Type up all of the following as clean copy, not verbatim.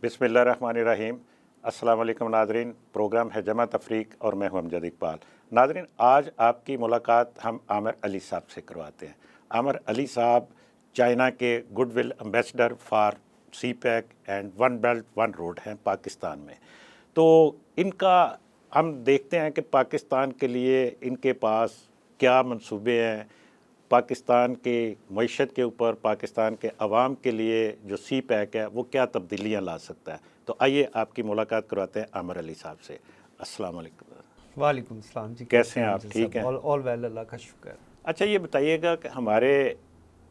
बिस्मिल्लाहिर्रहमानिर्रहीम। अस्सलाम वालेकुम नाज़रीन। प्रोग्राम है जमा तफरीक और मैं हूं अमजद इकबाल। नाज़रीन, आज आपकी मुलाकात हम आमिर अली साहब से करवाते हैं। आमिर अली साहब चाइना के goodwill ambassador for CPEC and one belt one road हैं पाकिस्तान में। तो इनका हम देखते हैं कि पाकिस्तान के लिए इनके पास क्या मंसूबे हैं, पाकिस्तान के मईशत के ऊपर, पाकिस्तान के अवाम के लिए जो सी पैक है वो क्या तब्दीलियाँ ला सकता है। तो आइए आपकी मुलाकात करवाते हैं आमिर अली साहब से। अस्सलाम वालेकुम। वालेकुम सलाम जी, कैसे हैं आप? ठीक हैं? ऑल वेल, अल्लाह का शुक्र। अच्छा, ये बताइएगा कि हमारे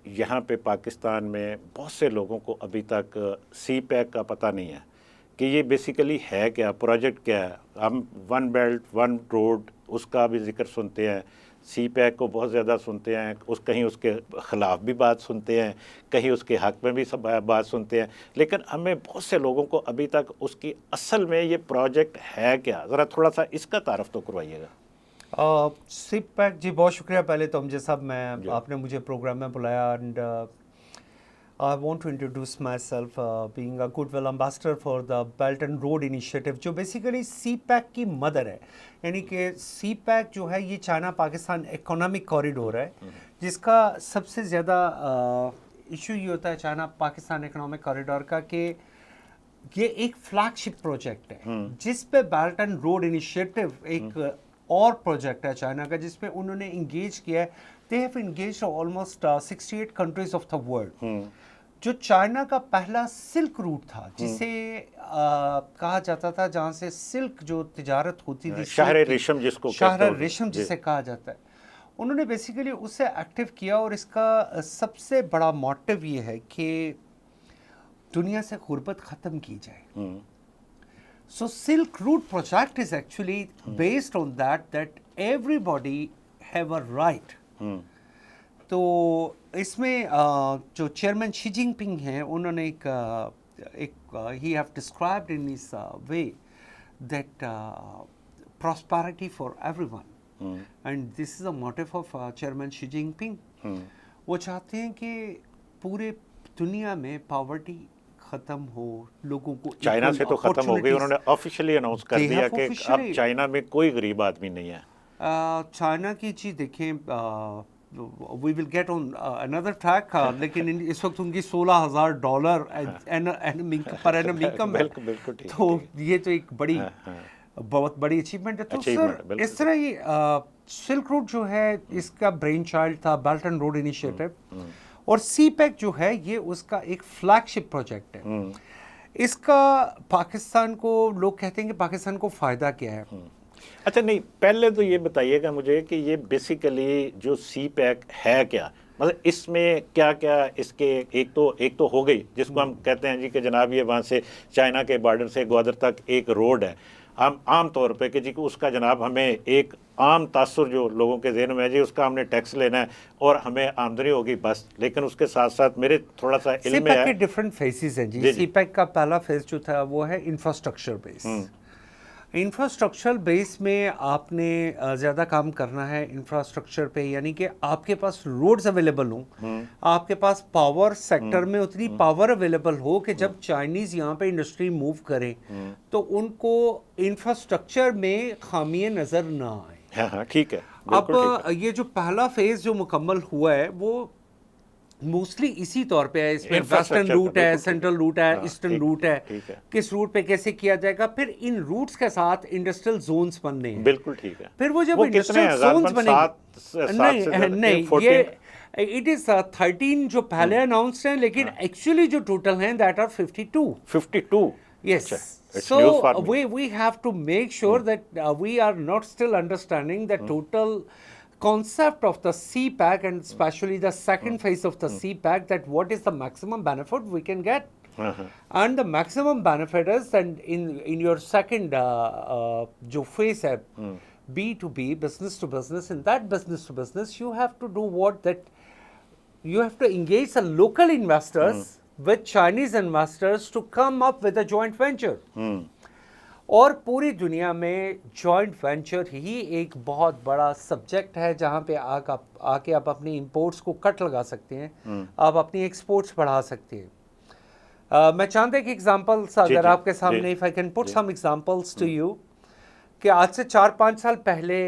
यहाँ पे पाकिस्तान में बहुत से लोगों को अभी तक सी पैक का पता नहीं है कि ये बेसिकली है क्या, प्रोजेक्ट क्या है। हम वन बेल्ट वन रोड उसका भी जिक्र सुनते हैं, सी पैक को बहुत ज़्यादा सुनते हैं, कहीं उसके ख़िलाफ़ भी बात सुनते हैं, कहीं उसके हक़ में भी सब बात सुनते हैं, लेकिन हमें बहुत से लोगों को अभी तक उसकी असल में ये प्रोजेक्ट है क्या, ज़रा थोड़ा सा इसका तारफ़ तो करवाइएगा। सिप पैक जी, बहुत शुक्रिया पहले तो अमजद साहब, मैं जी। आपने मुझे प्रोग्राम में बुलाया and I want to introduce myself being a goodwill ambassador for the belt and road initiative, जो बेसिकली सी पैक की मदर है। यानी कि सी पैक जो है ये चाइना पाकिस्तान इकोनॉमिक कॉरिडोर है, जिसका सबसे ज़्यादा इशू ये होता है चाइना पाकिस्तान इकोनॉमिक कॉरिडोर का कि ये एक फ्लैगशिप प्रोजेक्ट है जिस पे बेल्ट एंड रोड इनिशिएटिव एक और प्रोजेक्ट है चाइना का, जिसमें उन्होंने इंगेज किया है। They have engaged almost 68 countries of the world. जो चाइना का पहला सिल्क रूट था, जिसे कहा जाता था, जहाँ से सिल्क जो तिजारत होती थी, शहर रेशम जिसको शहर रेशम जिसे कहा जाता है, उन्होंने बेसिकली उससे एक्टिव किया। और इसका सबसे बड़ा मोटिव ये है कि दुनिया से गुर्बत ख़त्म की जाए। So Silk Route project is actually based on that everybody have a right. तो इसमें जो चेयरमैन शी जिनपिंग हैं, उन्होंने he have described in his way that prosperity for everyone, and this is a motive of chairman Xi Jinping. वो चाहते हैं कि पूरे दुनिया में पॉवर्टी खत्म हो, लोगों को चाइना से तो खत्म हो गई, उन्होंने ऑफिशियली अनाउंस कर दिया कि अब चाइना में कोई गरीब आदमी नहीं है। चाइना की चीज देखें, we will get on another track, लेकिन इस वक्त उनकी $16,000 पर एनम इनकम है। तो ये तो एक बड़ी बहुत बड़ी अचीवमेंट है। तो सर, इस तरह ही सिल्क रूट जो है, इसका ब्रेन चाइल्ड था बेल्ट एंड रोड इनिशिएटिव, और सी पैक जो है ये उसका एक फ्लैगशिप प्रोजेक्ट है। इसका पाकिस्तान को, लोग कहते हैं कि पाकिस्तान को फ़ायदा क्या है। अच्छा, नहीं, पहले तो ये बताइएगा मुझे कि ये बेसिकली जो सी पैक है क्या, मतलब इसमें क्या क्या इसके, एक तो हो गई जिसको हम कहते हैं जी कि जनाब ये वहाँ से चाइना के बॉर्डर से ग्वादर तक एक रोड है। हम आम तौर पे कि जी उसका जनाब हमें एक आम तासुर जो लोगों के ज़हन में है जी, उसका हमने टैक्स लेना है और हमें आमदनी होगी बस। लेकिन उसके साथ साथ मेरे थोड़ा सा इल्म है, डिफरेंट फेजेस हैं जी। सी पैक का पहला फेज जो था वो है इंफ्रास्ट्रक्चर बेस। इंफ्रास्ट्रक्चर बेस में आपने ज़्यादा काम करना है इंफ्रास्ट्रक्चर पे, यानी कि आपके पास रोड्स अवेलेबल हों, आपके पास पावर सेक्टर में उतनी पावर अवेलेबल हो कि जब चाइनीज़ यहाँ पे इंडस्ट्री मूव करें तो उनको इंफ्रास्ट्रक्चर में खामियां नज़र ना आए। हाँ, ठीक है। अब ये जो पहला फेज़ जो मुकम्मल हुआ है वो मोस्टली इसी तौर पे है। इसमें वेस्टर्न रूट है, सेंट्रल रूट है, ईस्टर्न रूट है, किस रूट पे कैसे किया जाएगा। फिर इन रूट्स के साथ इंडस्ट्रियल जोन्स बनने हैं। बिल्कुल ठीक है। फिर वो जब इंडस्ट्रियल जोन्स बनेंगे, नहीं ये इट इज 13 जो पहले अनाउंस्ड हैं, लेकिन एक्चुअली जो टोटल हैं that are 52। Yes. So we have to make sure that we are not still understanding the total concept of the CPAC, and especially the second phase of the CPAC, that what is the maximum benefit we can get. And the maximum benefit is, and in your second जो phase है B2B, business to business, in that business to business you have to do what, that you have to engage the local investors with Chinese investors to come up with a joint venture. और पूरी दुनिया में joint venture ही एक बहुत बड़ा subject है, जहाँ पे आके आप अपनी इंपोर्ट्स को कट लगा सकते हैं, आप अपनी एक्सपोर्ट्स बढ़ा सकते हैं। मैं चाहता कि एग्जांपल्स अगर आपके सामने, if I can put some examples to you, कि आज से 4-5 साल पहले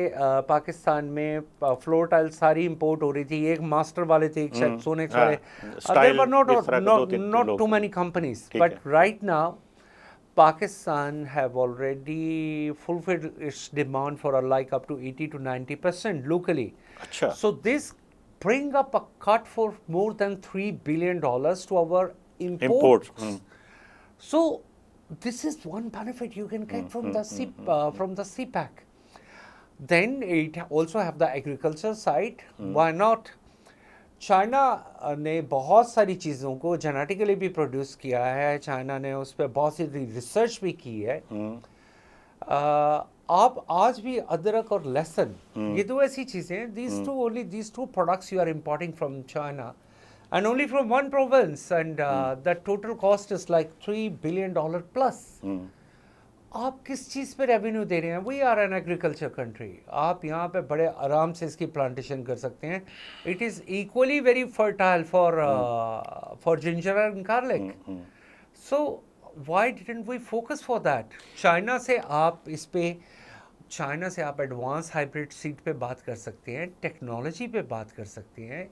पाकिस्तान में फ्लोर टाइल सारी इंपोर्ट हो रही थी। एक मास्टर वाले थे, एक शायद सोनेक्स वाले, there were not too many companies, but right now Pakistan have already fulfilled its demand for like up to 80 to 90% locally. Achha. So this bring up a cut for more than $3 billion to our imports. So this is one benefit you can get from the CPEC. Then it also have the agriculture side. Why not? China ने बहुत सारी चीज़ों को genetically भी produce किया है, China ने उस पर बहुत सी रिसर्च भी की है। आप आज भी अदरक और लहसुन, ये दो ऐसी चीज़ें, these two products you are importing from China and only from one province, and the total cost is like $3 billion plus. आप किस चीज़ पे रेवेन्यू दे रहे हैं? We are an agriculture country. आप यहाँ पे बड़े आराम से इसकी प्लांटेशन कर सकते हैं। It is equally very fertile for ginger and garlic. So why didn't we focus for that? China से आप एडवांस हाइब्रिड सीड पे बात कर सकते हैं, टेक्नोलॉजी पे बात कर सकते हैं,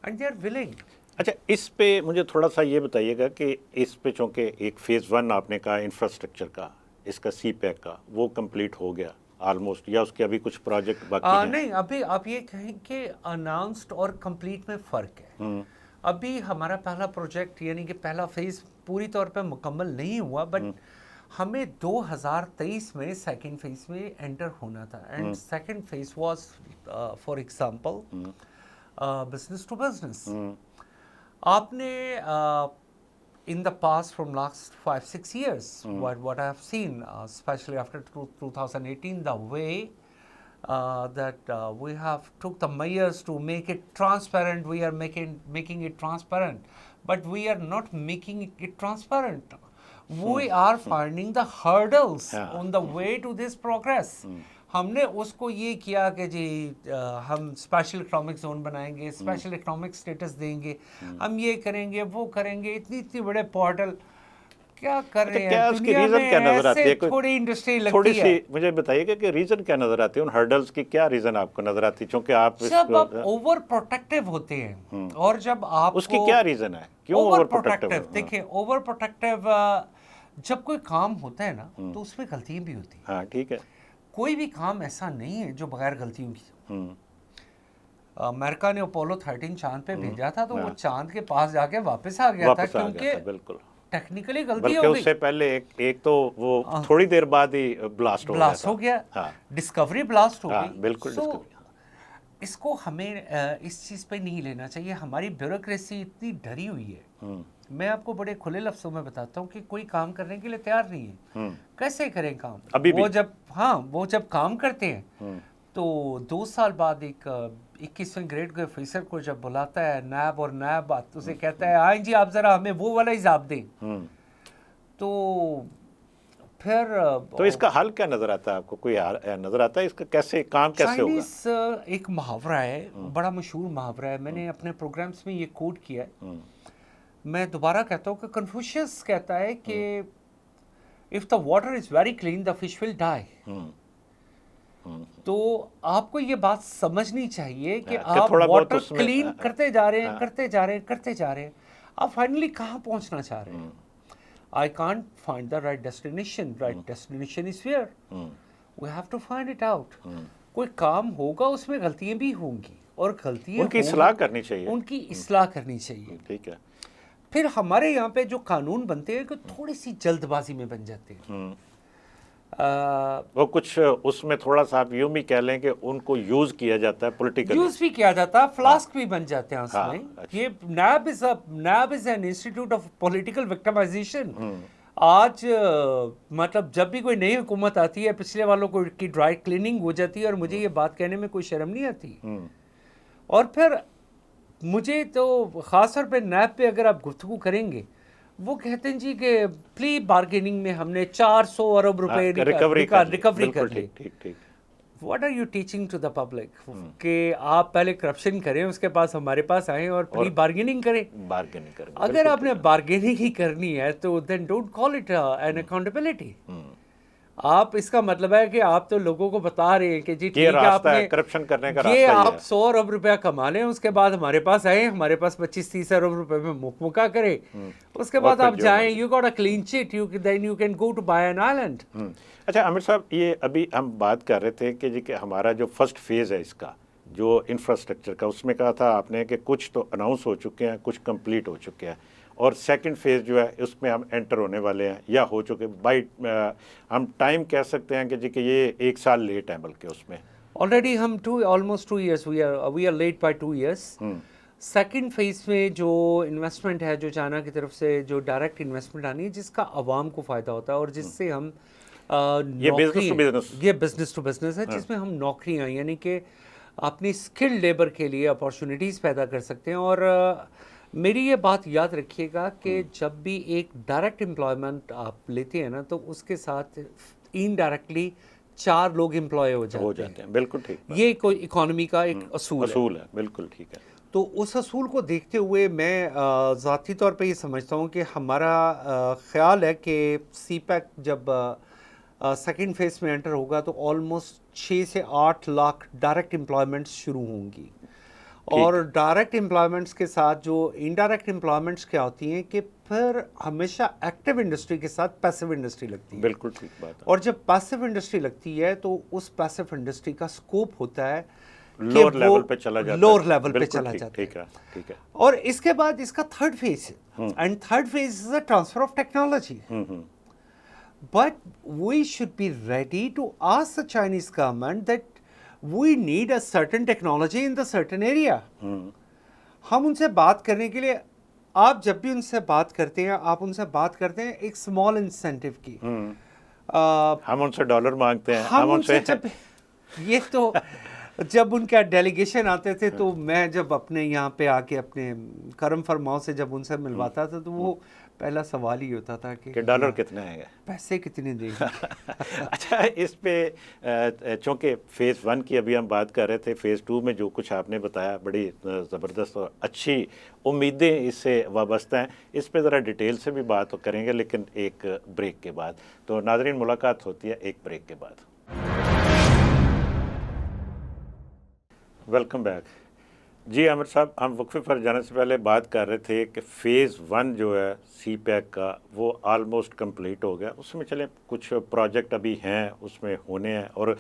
एंड दे आर विलिंग। अच्छा, इस पे मुझे थोड़ा सा ये बताइएगा कि इस पे चूँकि एक फेज़ 1 आपने कहा इंफ्रास्ट्रक्चर का, इसका CPEC का, वो कंप्लीट हो गया ऑलमोस्ट, या उसके अभी कुछ प्रोजेक्ट बाकी हैं? नहीं, अभी आप ये कहें कि अनाउंस्ड और कंप्लीट में फ़र्क है। अभी हमारा पहला प्रोजेक्ट यानी कि पहला फेज़ पूरी तौर पे मुकम्मल नहीं हुआ, बट हमें 2023 में सेकंड फेज़ में एंटर होना था, and second phase was for example business to business. आपने in the past, from last 5-6 years, what I have seen, especially after 2018, the way that we have took the measures to make it transparent. We are making it transparent, but we are not making it transparent. We are finding the hurdles on the way to this progress. हमने उसको ये किया कि जी हम special economic zone बनाएंगे, special economic status देंगे, हम ये करेंगे, वो करेंगे, इतनी बड़े पोर्टल क्या कर रहे हैं? क्या उसकी रीजन क्या नजर आती है? थोड़ी इंडस्ट्री लगती थोड़ी है। सी मुझे बताइएगा कि रीजन क्या नजर आती है, उन हर्डल्स की क्या रीजन आपको नजर आती है? क्योंकि आप जब आप ओवर प्रोटेक्टिव होते हैं, और जब आप उसकी क्या रीजन है, क्यों ओवर प्रोटेक्टिव? देखिए, ओवर प्रोटेक्टिव जब कोई काम होता है ना, तो उसमें गलतियां भी होती हैं। हाँ, ठीक है। कोई भी काम ऐसा नहीं है जो बगैर गलतियों की। अमेरिका ने अपोलो 13 चांद पे भेजा था, तो वो चांद के पास जाके वापस आ गया था, क्योंकि बिल्कुल टेक्निकली गलती हो गई। उससे पहले एक तो वो थोड़ी देर बाद ही ब्लास्ट हो गया। डिस्कवरी ब्लास्ट हो गई। बिल्कुल। इसको हमें इस चीज़ पे नहीं लेना चाहिए। हमारी ब्यूरोक्रेसी इतनी डरी हुई है। मैं आपको बड़े खुले लफ्ज़ों में बताता हूँ कि कोई काम करने के लिए तैयार नहीं है। कैसे करें काम? अभी वो जब काम करते हैं, तो 2 साल बाद एक 21वें ग्रेड के ऑफिसर को जब बुलाता है नायब, और नायब उसे कहता है, हाँ जी आप ज़रा हमें वो वाला हिसाब दें, तो फिर तो इसका हल क्या नजर आता है आपको? कोई नजर आता है इसका कैसे काम कैसे होगा? एक मुहावरा है, बड़ा मशहूर मुहावरा है, मैंने अपने प्रोग्राम्स में ये कोट किया है। मैं दोबारा कहता हूँ कि कन्फ्यूशियस कहता है कि if the water is very clean the fish will die. तो आपको ये बात समझनी चाहिए कि आप वाटर क्लीन करते जा रहे हैं, आप फाइनली कहाँ पहुँचना चाह रहे हैं? I can't find the right destination. Right destination is where? We have to find it out. कोई काम होगा, उसमें गलतियां भी होंगी, और गलतियां उनकी इस्लाह करनी चाहिए। उनकी इस्लाह करनी चाहिए। ठीक है। फिर हमारे यहाँ पे जो कानून बनते हैं, कि थोड़ी सी जल्दबाजी में बन जाते हैं। वो कुछ उसमें थोड़ा सा आप यूं भी कह लें कि उनको यूज किया जाता है, पॉलिटिकल यूज भी किया जाता है, फ्लास्क भी बन जाते हैं उसमें। अच्छा। ये NAB is an institute of political victimization. आज मतलब जब भी कोई नई हुकूमत आती है, पिछले वालों को की ड्राई क्लीनिंग हो जाती है, और मुझे ये बात कहने में कोई शर्म नहीं आती। और फिर मुझे तो ख़ास तौर पे नैब पे अगर आप गुफ्तगू करेंगे, वो कहते हैं जी कि प्ली बार्गेनिंग में हमने 400 अरब रुपए रिकवरी कर ली। What are you teaching to the public? कि आप पहले करप्शन करें, उसके पास हमारे पास आएं और प्री बार्गेनिंग करें। बार्गेनिंग करें। अगर आपने बार्गेनिंग ही करनी है तो then don't call it an accountability. आप इसका मतलब है कि आप तो लोगों को बता रहे हैं कि जी ठीक है, आपने करप्शन करने का ये रास्ता आप 100 अरब रुपया कमा लें, उसके बाद हमारे पास आए, हमारे पास 25-30 अरब रुपए में मुक्का करें, उसके बाद आप जाएं, you got a clean chit, then you can go to buy an island. अच्छा आमिर साहब, ये अभी हम बात कर रहे थे कि जी कि हमारा जो फर्स्ट फेज़ है इसका जो इंफ्रास्ट्रक्चर का, उसमें कहा था आपने कि कुछ तो अनाउंस हो चुके हैं, कुछ कंप्लीट हो चुके हैं, और सेकंड फेज़ जो है उसमें हम एंटर होने वाले हैं या हो चुके बाई हम टाइम कह सकते हैं कि जी कि ये 1 साल लेट है बल्कि उसमें ऑलरेडी हम almost 2 years we are late by 2 years। Second phase में जो इन्वेस्टमेंट है, जो चाइना की तरफ से जो डायरेक्ट इन्वेस्टमेंट आनी है, जिसका आवाम को फ़ायदा होता है और जिससे हम ये बिजनेस टू बिजनेस है, जिसमें हम नौकरियां यानी कि अपनी स्किल्ड लेबर के लिए अपॉर्चुनिटीज़ पैदा कर सकते हैं। और मेरी ये बात याद रखिएगा कि जब भी एक डायरेक्ट एम्प्लॉयमेंट आप लेते हैं ना, तो उसके साथ इनडायरेक्टली 4 लोग एम्प्लॉय हो जाते हैं। बिल्कुल ठीक, ये कोई इकोनॉमी का एक असूल है। बिल्कुल ठीक है। तो उस असूल को देखते हुए मैं ज़ाती तौर पे ये समझता हूँ कि हमारा ख्याल है कि सीपैक जब सेकंड फेज में एंटर होगा तो ऑलमोस्ट 6 से 8 लाख डायरेक्ट एम्प्लॉयमेंट्स शुरू होंगी। और डायरेक्ट एम्प्लॉयमेंट्स के साथ जो इनडायरेक्ट एम्प्लॉयमेंट्स क्या होती हैं कि फिर हमेशा एक्टिव इंडस्ट्री के साथ पैसिव इंडस्ट्री लगती है। बिल्कुल ठीक बात है। और जब पैसिव इंडस्ट्री लगती है तो उस पैसिव इंडस्ट्री का स्कोप होता है लोअर लेवल पे चला जाता है। लोअर लेवल पे चला जाता है। ठीक है। और इसके बाद इसका थर्ड फेज है, and third phase is the transfer of technology. But we should be ready to ask the Chinese government that we need a certain technology in the certain area. हम उनसे बात करने के लिए, आप जब भी उनसे बात करते हैं, आप उनसे बात करते हैं एक स्मॉल इंसेंटिव की। हम उनसे डॉलर मांगते हैं, हम उनसे जब ये तो जब उनका डेलीगेशन आते थे तो मैं जब अपने यहाँ पे आके अपने करम फरमाओं से जब उनसे मिलवाता था तो वो पहला सवाल ही होता था कि डॉलर कितने आएंगे, पैसे कितने देंगे। अच्छा, इस पे चूँकि फ़ेज़ 1 की अभी हम बात कर रहे थे, फ़ेज़ 2 में जो कुछ आपने बताया बड़ी ज़बरदस्त और अच्छी उम्मीदें इससे वाबस्ता हैं, इस पे ज़रा डिटेल से भी बात करेंगे लेकिन एक ब्रेक के बाद। तो नाज़रीन, मुलाकात होती है एक ब्रेक के बाद। Welcome back. जी आमिर साहब, हम वक्फे पर जाने से पहले बात कर रहे थे कि फ़ेज़ 1 जो है सीपैक का वो आलमोस्ट कंप्लीट हो गया। उसमें चले कुछ प्रोजेक्ट अभी हैं, उसमें होने हैं, और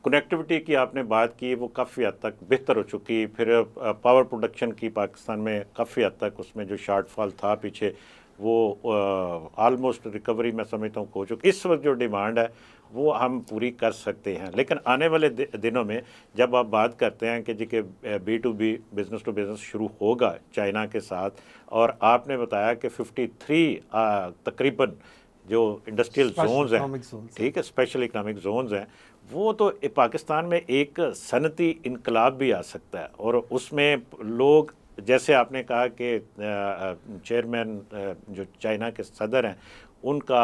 कनेक्टिविटी की आपने बात की, वो काफ़ी हद तक बेहतर हो चुकी। फिर पावर प्रोडक्शन की पाकिस्तान में काफ़ी हद तक उसमें जो शॉर्टफॉल था पीछे, वो आलमोस्ट रिकवरी मैं समझता हूँ हो चुकी। इस वक्त जो डिमांड है वो हम पूरी कर सकते हैं, लेकिन आने वाले दिनों में जब आप बात करते हैं कि जी के B2B बिज़नेस टू बिज़नेस शुरू होगा चाइना के साथ, और आपने बताया कि 53 तकरीबन जो इंडस्ट्रियल जोन्स हैं, ठीक है, स्पेशल इकनॉमिक जोन्स हैं, वो तो पाकिस्तान में एक सनती इनकलाब भी आ सकता है। और उसमें लोग, जैसे आपने कहा कि चेयरमैन जो चाइना के सदर हैं उनका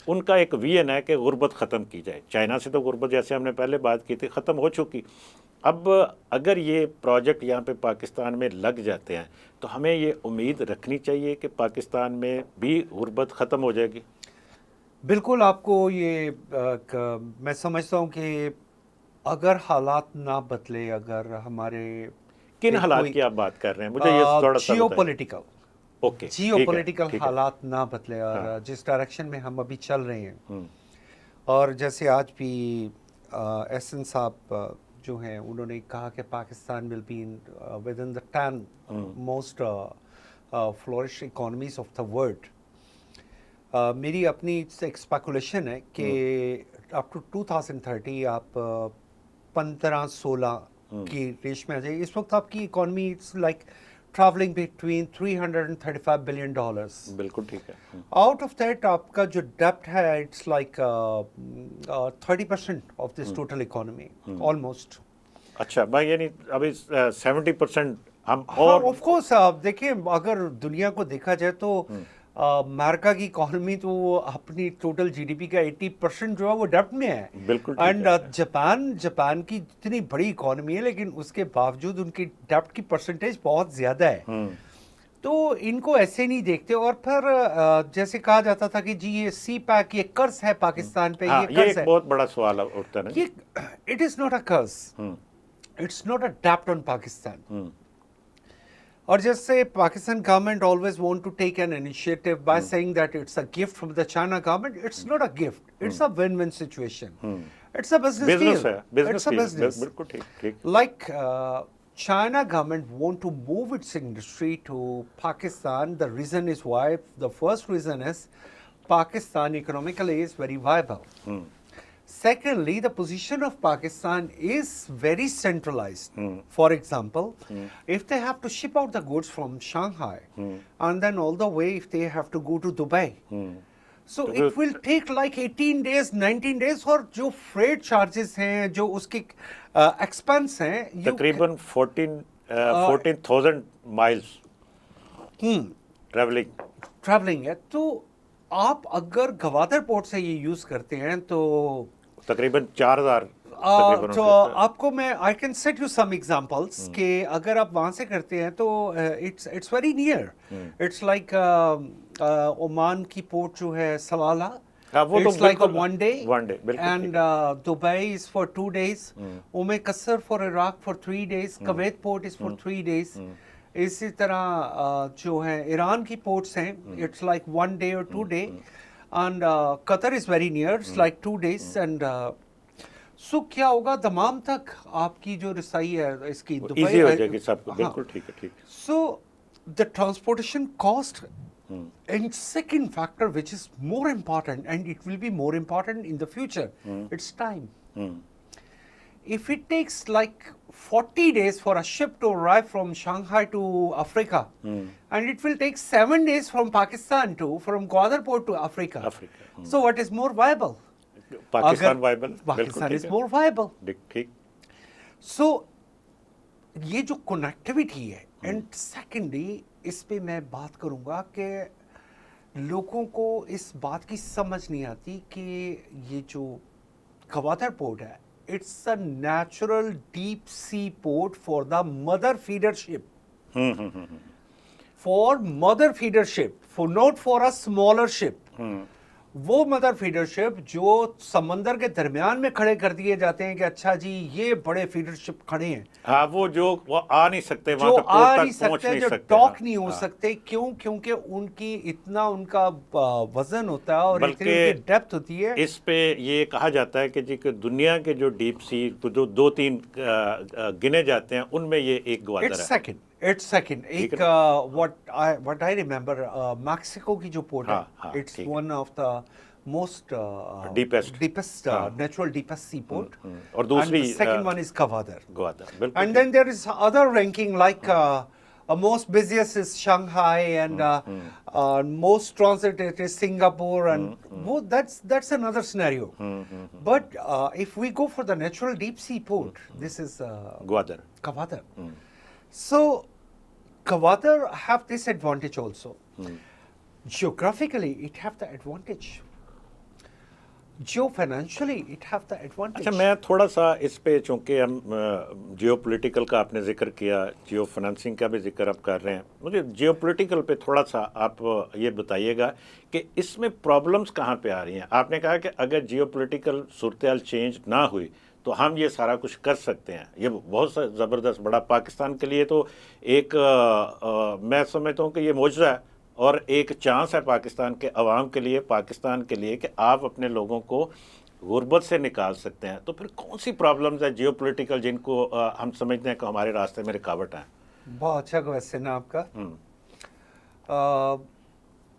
उनका एक विजन है कि गुर्बत ख़त्म की जाए। चाइना से तो गुर्बत, जैसे हमने पहले बात की थी, ख़त्म हो चुकी। अब अगर ये प्रोजेक्ट यहाँ पे पाकिस्तान में लग जाते हैं तो हमें ये उम्मीद रखनी चाहिए कि पाकिस्तान में भी गुर्बत ख़त्म हो जाएगी। बिल्कुल, आपको ये मैं समझता हूँ कि अगर हालात ना बदले, अगर हमारे किन हालात की आप बात कर रहे हैं, मुझे ये थोड़ा सा जियोपॉलिटिकल, ओके, जियोपॉलिटिकल हालात ना बदले और जिस डायरेक्शन में हम अभी चल रहे हैं, और जैसे आज भी एहसन साहब जो हैं उन्होंने कहा कि Pakistan will be with in the 10 most flourish economies of the world. मेरी अपनी एक स्पेकुलेशन है कि अप टू 2030 आप 15-16 की रेश में आ जाएगी। इस वक्त आपकी economy it's like travelling between $335 billion. बिल्कुल ठीक है। आउट ऑफ दैट आपका जो डेप्ट है it's like 30% of this total economy almost. अच्छा भाई, यानी अभी 70% हम, और ऑफ कोर्स आप देखिए, अगर दुनिया को देखा जाए तो अमेरिका की इकोनॉमी तो अपनी टोटल जीडीपी का 80% जो है वो डेब्ट में है। बिल्कुल। एंड जापान की इतनी बड़ी इकोनॉमी है, लेकिन उसके बावजूद उनकी डेब्ट की परसेंटेज बहुत ज़्यादा है। तो इनको ऐसे नहीं देखते। और फिर जैसे कहा जाता था कि जी ये सी पैक, ये कर्ज है पाकिस्तान पे, ये कर्ज एक है। बहुत बड़ा सवाल उठता है। ये इट इज़ नॉट अ कर्ज, इट्स नॉट अ डेब्ट ऑन पाकिस्तान। और जैसे Pakistan government always want to take an initiative by saying that it's a gift from the China government. It's not a gift. It's a win-win situation. It's a business deal. है, It's a business. बिल्कुल ठीक। Like China government want to move its industry to Pakistan. The reason is why. The first reason is Pakistan economically is very viable. Secondly, the position of Pakistan is very centralized. For example, if they have to ship out the goods from Shanghai and then all the way if they have to go to Dubai, so it will take like 18 days, 19 days, और जो freight charges हैं, जो उसके expense हैं, तकरीबन 14,000 miles travelling है। तो आप अगर गवादर पोर्ट से ये यूज करते हैं तो तकरीबन 4,000 तो आपको मैं I can set you some examples कि अगर आप वहां से करते हैं तो it's very near. It's like Oman की पोर्ट जो है सलाला, it's like a one day and Dubai is for 2 days, Qasr for Iraq for 3 days, Kuwait port is for 3 days। इसी तरह जो है ईरान की पोर्ट्स हैं, it's like 1 day or 2 day, and Qatar is very near, it's like 2 days। And so क्या होगा, दमाम तक आपकी जो रसाई है इसकी इजी हो जाएगी सबको। बिल्कुल ठीक है। So the transportation cost and second factor which is more important and it will be more important in the future, it's time. If it takes like 40 days for a ship to arrive from Shanghai to Africa, and it will take 7 days from Pakistan from Gwadar port to Africa. So what is more viable? Pakistan is more viable. So ये जो connectivity है, and secondly इस पे मैं बात करूंगा कि लोगों को इस बात की समझ नहीं आती कि ये जो गवादर पोर्ट है, it's a natural deep sea port for the mother feeder ship, for mother feeder ship, for not for a smaller ship. वो मदर फीडरशिप जो समंदर के दरमियान में खड़े कर दिए जाते हैं कि अच्छा जी ये बड़े फीडरशिप खड़े हैं, हाँ, वो आ नहीं सकते, जो आ नहीं सकते, जो डॉक नहीं हो सकते। क्यों? क्योंकि उनकी इतना उनका वजन होता है और इतनी उनकी डेप्थ होती है। इस पे ये कहा जाता है कि जी कि दुनिया के जो डीप सी जो 2-3 गिने जाते हैं उनमें ये एक ग्वादर है। It's second. एक what I remember, मैक्सिको की जो पोर्ट है, it's one of the most deepest natural deepest sea port. और दूसरी second one is Gwadar. बिल्कुल। And then there is other ranking like most busiest is Shanghai and most transited is Singapore, and that's another scenario. But if we go for the natural deep sea port, this is Gwadar. So Gwadar have this advantage also. Geographically, it have the advantage. Geofinancially, it have the advantage. अच्छा, मैं थोड़ा सा इस पे, चूँकि हम geopolitical का आपने जिक्र किया, जियो फाइनेंसिंग का भी जिक्र आप कर रहे हैं, मुझे जियोपॉलिटिकल पे थोड़ा सा आप ये बताइएगा कि इसमें प्रॉब्लम्स कहाँ पे आ रही हैं। आपने कहा कि अगर जियोपॉलिटिकल सूरत-ए-हाल चेंज ना हुई तो हम ये सारा कुछ कर सकते हैं। ये बहुत ज़बरदस्त बड़ा पाकिस्तान के लिए तो एक मैं समझता हूँ कि ये मौजज़ा है और एक चांस है पाकिस्तान के अवाम के लिए, पाकिस्तान के लिए, कि आप अपने लोगों को गुर्बत से निकाल सकते हैं। तो फिर कौन सी प्रॉब्लम्स है जियोपॉलिटिकल जिनको हम समझते हैं कि हमारे रास्ते में रुकावट है? बहुत अच्छा क्वेश्चन है आपका।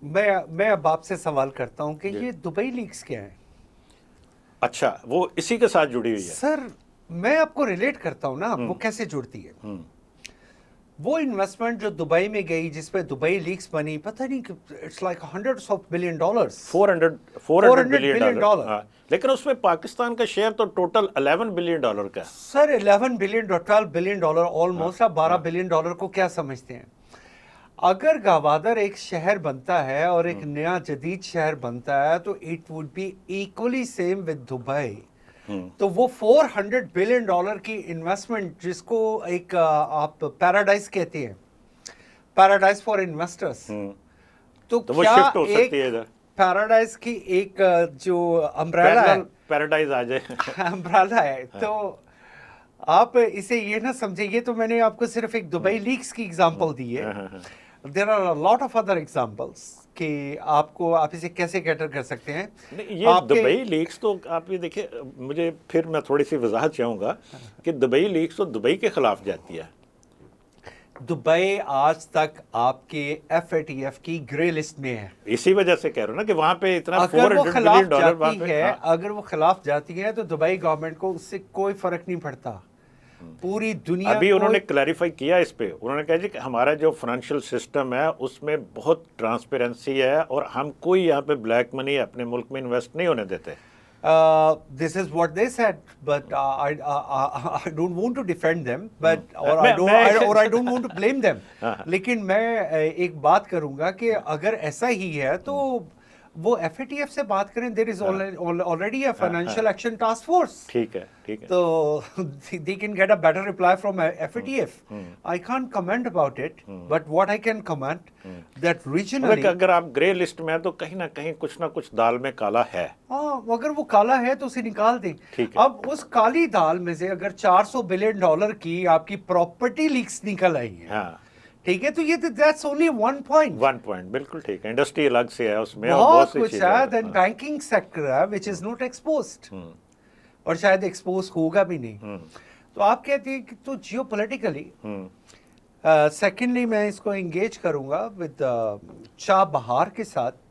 मैं अब आपसे सवाल करता हूँ कि ये दुबई लीक्स क्या है? अच्छा, वो इसी के साथ जुड़ी हुई है। सर मैं आपको रिलेट करता हूँ ना, वो कैसे जुड़ती है। वो इन्वेस्टमेंट जो दुबई में गई, जिसपे दुबई लीक्स बनी, पता नहीं, it's like $100 of billion, 400 billion dollar. लेकिन उसमें पाकिस्तान का शेयर तो टोटल $11 बिलियन का है। Sir 11 billion, 12 billion dollar, almost आप $12 बिलियन को क्या समझते हैं? अगर गवादर एक शहर बनता है और एक नया जदीद शहर बनता है तो it would be equally same with Dubai. तो वो $400 बिलियन की इन्वेस्टमेंट, जिसको एक आप पैराडाइज कहते हैं, पैराडाइज फॉर इन्वेस्टर्स, तो वो क्या शिफ्ट हो सकती है एक इधर। पैराडाइज की एक जो अम्ब्रेला है, पैराडाइज आ जाए अम्ब्रेला है, तो आप इसे ये ना समझे, ये तो मैंने आपको सिर्फ एक दुबई लीक्स की एग्जांपल दी है। There are a lot of other examples कि आप इसे कैसे कैटर कर सकते हैं। नहीं, ये दुबई लीक्स तो आप ये देखिए, मुझे फिर मैं थोड़ी सी वजाहत चाहूँगा कि दुबई लीक्स तो दुबई के खिलाफ जाती है। दुबई आज तक आपके FATF की ग्रे लिस्ट में है। इसी वजह से कह रहा हूँ ना कि वहाँ पे इतना अगर वो $400 खिलाफ बिलियन जाती है, अगर वो खिलाफ जाती है तो दुबई गवर्नमेंट को उससे कोई फर्क नहीं पड़ता। पूरी दुनिया अभी उन्होंने क्लैरिफाई किया इस पे, उन्होंने कहा जी कि हमारा जो फाइनेंशियल सिस्टम है उसमें बहुत ट्रांसपेरेंसी है और हम कोई यहाँ पे ब्लैक मनी अपने मुल्क में इन्वेस्ट नहीं होने देते। This is what they said, but I don't want to defend them, but I don't want to blame them. लेकिन मैं एक बात करूंगा कि अगर ऐसा ही है तो वो FATF से बात करें। There is already a financial action task force. ठीक है, ठीक है। तो they can get a better reply from FATF. I can't comment about it, but what I can comment that regionally, अगर आप ग्रे लिस्ट में हैं तो कहीं ना कहीं कुछ ना कुछ दाल में काला है। हाँ, अगर वो काला है तो उसे निकाल दें। अब उस काली दाल में से अगर $400 बिलियन की आपकी प्रॉपर्टी लीक्स निकल आई है, हाँ, ठीक है, तो ये दैट्स ओनली वन पॉइंट। बिल्कुल ठीक है। इंडस्ट्री अलग से है उसमें, बहुत कुछ है, देन बैंकिंग सेक्टर है व्हिच इज नॉट एक्सपोज्ड, और शायद एक्सपोज होगा भी नहीं। तो आप कहते हैं कि तो जियोपॉलिटिकली, सेकेंडली मैं इसको एंगेज करूंगा विद चाबहार के साथ।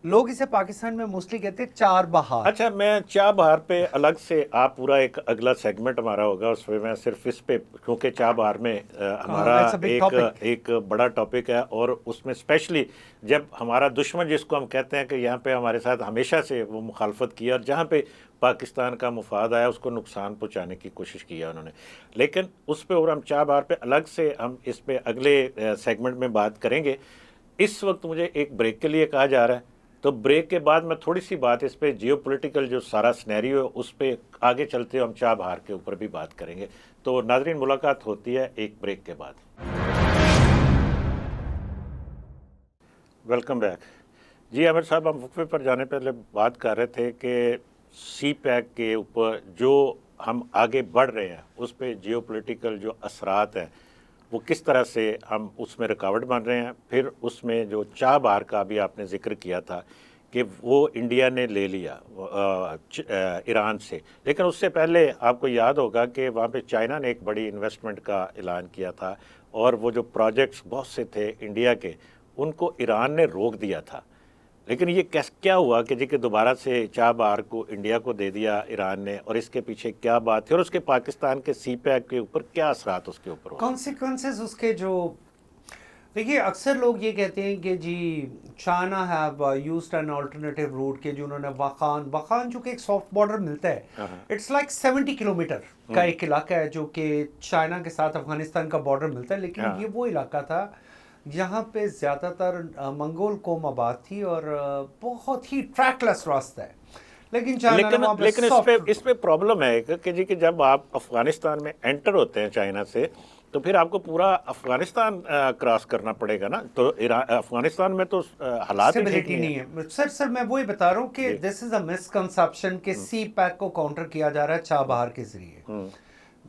लोग इसे पाकिस्तान में मोस्टली कहते हैं चार बहार। अच्छा, मैं चाबहार पे अलग से, आप पूरा एक अगला सेगमेंट हमारा होगा उसमें, मैं सिर्फ इस पे, क्योंकि चाबहार में हमारा एक बड़ा टॉपिक है और उसमें स्पेशली जब हमारा दुश्मन जिसको हम कहते हैं कि यहाँ पे हमारे साथ हमेशा से वो मुखालफत की और जहाँ पे पाकिस्तान का मुफाद आया उसको नुकसान पहुँचाने की कोशिश किया उन्होंने, लेकिन उस पर और हम चाबहार पे अलग से हम इस पे अगले सेगमेंट में बात करेंगे। इस वक्त मुझे एक ब्रेक के लिए कहा जा रहा है, तो ब्रेक के बाद मैं थोड़ी सी बात इस पे जियोपॉलिटिकल जो सारा सिनेरियो है उस पे आगे चलते हम चाबहार के ऊपर भी बात करेंगे। तो नाज़रीन, मुलाकात होती है एक ब्रेक के बाद। Welcome back. जी आमिर साहब, हम वक्फे पर जाने पहले बात कर रहे थे कि CPEC के ऊपर जो हम आगे बढ़ रहे हैं उस पे जियोपॉलिटिकल जो असरात हैं वो किस तरह से हम उसमें रुकावट बन रहे हैं। फिर उसमें जो चाबहार का भी आपने जिक्र किया था कि वो इंडिया ने ले लिया ईरान से, लेकिन उससे पहले आपको याद होगा कि वहाँ पे चाइना ने एक बड़ी इन्वेस्टमेंट का ऐलान किया था और वो जो प्रोजेक्ट्स बहुत से थे इंडिया के, उनको ईरान ने रोक दिया था। लेकिन ये क्या हुआ कि जी कि दोबारा से चाबहार को इंडिया को दे दिया ईरान ने, और इसके पीछे क्या बात है और उसके पाकिस्तान के CPEC के ऊपर क्या असरात उसके ऊपर हुआ? कॉन्सिक्वेंसेस उसके जो, देखिए अक्सर लोग ये कहते हैं कि जी China have used an alternative route के, जो उन्होंने वाखान जो कि एक सॉफ्ट बॉर्डर मिलता है, इट्स लाइक 70 किलोमीटर का एक इलाका है जो कि चाइना के साथ अफगानिस्तान का बॉर्डर मिलता है, लेकिन ये वो इलाका था जहाँ पे ज़्यादातर मंगोल कौम आबाद थी और बहुत ही ट्रैकलेस रास्ता है। लेकिन इस पे प्रॉब्लम है कि जी कि जब आप अफगानिस्तान में एंटर होते हैं चाइना से, तो फिर आपको पूरा अफगानिस्तान क्रॉस करना पड़ेगा ना, तो अफगानिस्तान में तो हालात ही ठीक नहीं है। सर मैं वही बता रहा हूँ कि दिस इज अ मिसकंसेप्शन कि CPEC को काउंटर किया जा रहा है चाबहार के जरिए।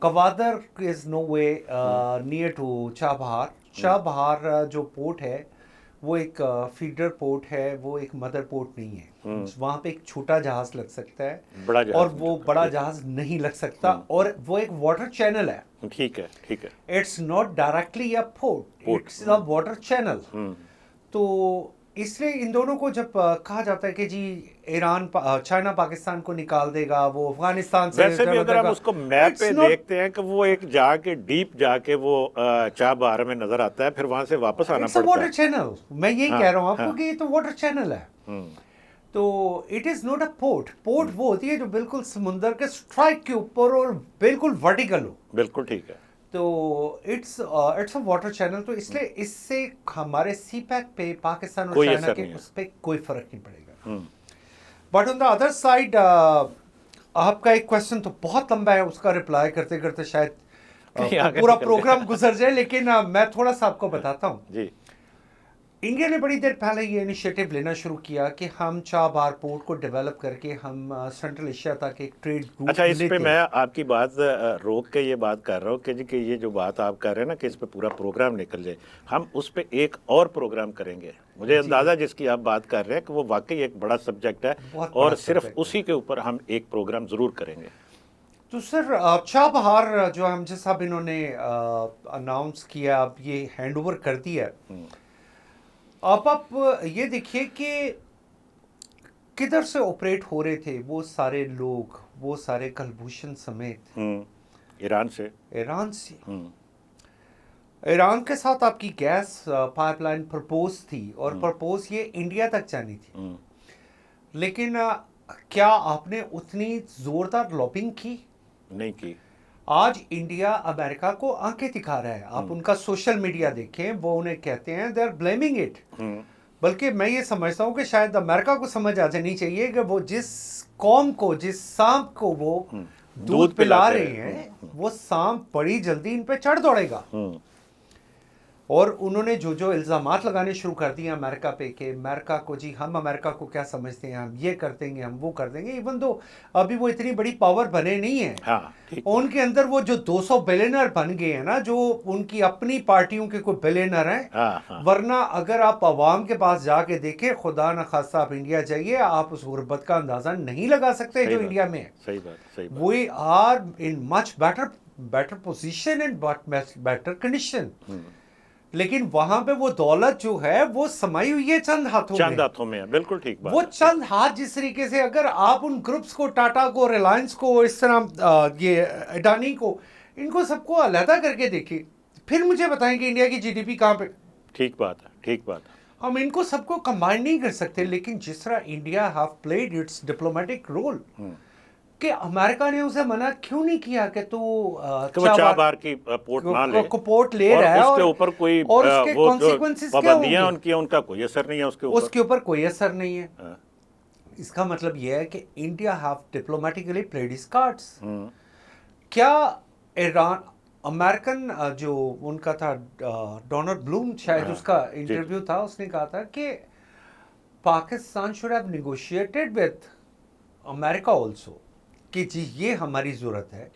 Gwadar is no way near to Chabahar. Chabahar जो पोर्ट है वो एक फीडर पोर्ट है, वो एक मदर पोर्ट नहीं है। वहाँ पे एक छोटा जहाज लग सकता है, बड़ा जहाज और वो बड़ा जहाज नहीं लग सकता, और वो एक वाटर चैनल है। ठीक है, ठीक है। It's not directly a port, it's a water channel. तो इसलिए इन दोनों को जब कहा जाता है कि जी ईरान चाइना पाकिस्तान को निकाल देगा, वो अफगानिस्तान से, वैसे भी अगर हम उसको मैप पे देखते हैं कि वो एक जाके डीप जाके वो चाबहार में नजर आता है, फिर वहां से वापस आना पड़ता है। वाटर चैनल, मैं यही कह रहा हूँ आपको कि ये तो वाटर चैनल है। तो it is not a port. वो होती है जो बिल्कुल समुंदर के स्ट्राइक के ऊपर और बिल्कुल वर्टिकल हो। बिल्कुल ठीक है। तो इट्स अ वाटर चैनल, तो इसलिए इससे हमारे सी पैक पे पाकिस्तान और चाइना के उस पर कोई फर्क नहीं पड़ेगा। But on the other side आपका एक क्वेश्चन तो बहुत लंबा है, उसका रिप्लाई करते करते शायद पूरा प्रोग्राम गुजर जाए, लेकिन मैं थोड़ा सा आपको बताता हूँ जी। इंडिया ने बड़ी देर पहले ये इनिशिएटिव लेना शुरू किया कि हम चाबहार पोर्ट को डेवलप करके हम सेंट्रल एशिया तक एक ट्रेड रूट। अच्छा, इस पे मैं आपकी बात रोक के ये बात कर रहा हूँ कि जी कि ये जो बात आप कर रहे हैं ना कि इस पे पूरा प्रोग्राम निकल जाए, हम उस पे एक और प्रोग्राम करेंगे। मुझे अंदाज़ा जिसकी आप बात कर रहे हैं कि वो वाकई एक बड़ा सब्जेक्ट है और सिर्फ उसी के ऊपर हम एक प्रोग्राम ज़रूर करेंगे। तो सर चाबहार जो हम जैसा इन्होंने अनाउंस किया, अब ये हैंड ओवर कर दिया, आप ये देखिए कि किधर से ऑपरेट हो रहे थे वो सारे लोग, वो सारे कलभूषण समेत ईरान से। ईरान के साथ आपकी गैस पाइपलाइन प्रपोज थी और प्रपोज ये इंडिया तक जानी थी, लेकिन क्या आपने उतनी जोरदार लॉबिंग की? नहीं की। आज इंडिया अमेरिका को आंखें दिखा रहा है, आप उनका सोशल मीडिया देखें, वो उन्हें कहते हैं दे आर ब्लेमिंग इट। बल्कि मैं ये समझता हूँ कि शायद अमेरिका को समझ आ जानी चाहिए कि वो जिस कौम को, जिस सांप को वो दूध पिला रहे हैं, वो सांप बड़ी जल्दी इन पे चढ़ दौड़ेगा। और उन्होंने जो जो इल्ज़ामात लगाने शुरू कर दिए अमेरिका पे कि अमेरिका को, जी हम अमेरिका को क्या समझते हैं, हम ये कर देंगे, हम वो कर देंगे, इवन दो अभी वो इतनी बड़ी पावर बने नहीं है। हाँ, उनके अंदर वो जो 200 बिलियनर बन गए हैं ना, जो उनकी अपनी पार्टियों के कोई बिलियनर हैं। हाँ। वरना अगर आप अवाम के पास जाके देखें, खुदा न खास्ता आप इंडिया जाइए, आप उस गुर्बत का अंदाजा नहीं लगा सकते जो इंडिया में है। सही बात। We are in much better position and better condition. लेकिन वहां पे वो दौलत जो है वो समाई हुई है चंद हाथों में है। बिल्कुल ठीक बात। वो चंद हाथ, जिस तरीके से अगर आप उन ग्रुप्स को, टाटा को, रिलायंस को, इस तरह ये अडानी को, इनको सबको अलहदा करके देखिए, फिर मुझे बताएं कि इंडिया की जीडीपी कहाँ पे। ठीक बात है। हम इनको सबको कंबाइन नहीं कर सकते, लेकिन जिस तरह India have played its diplomatic role, कि अमेरिका ने उसे मना क्यों नहीं किया कि तू चाबहार की पोर्ट ना ले, पोर्ट ले रहा है, उसके ऊपर कोई और उसके कॉन्सिक्वेंसेस क्या होंगे, उनकी उनका कोई असर नहीं है उसके ऊपर कोई असर नहीं है। इसका मतलब यह है कि India have diplomatically played it's cards. क्या ईरान, अमेरिकन जो उनका था डोनाल्ड ब्लूम, शायद उसका इंटरव्यू था, उसने कहा था कि Pakistan should have negotiated with America also, कि जी ये हमारी जरूरत है।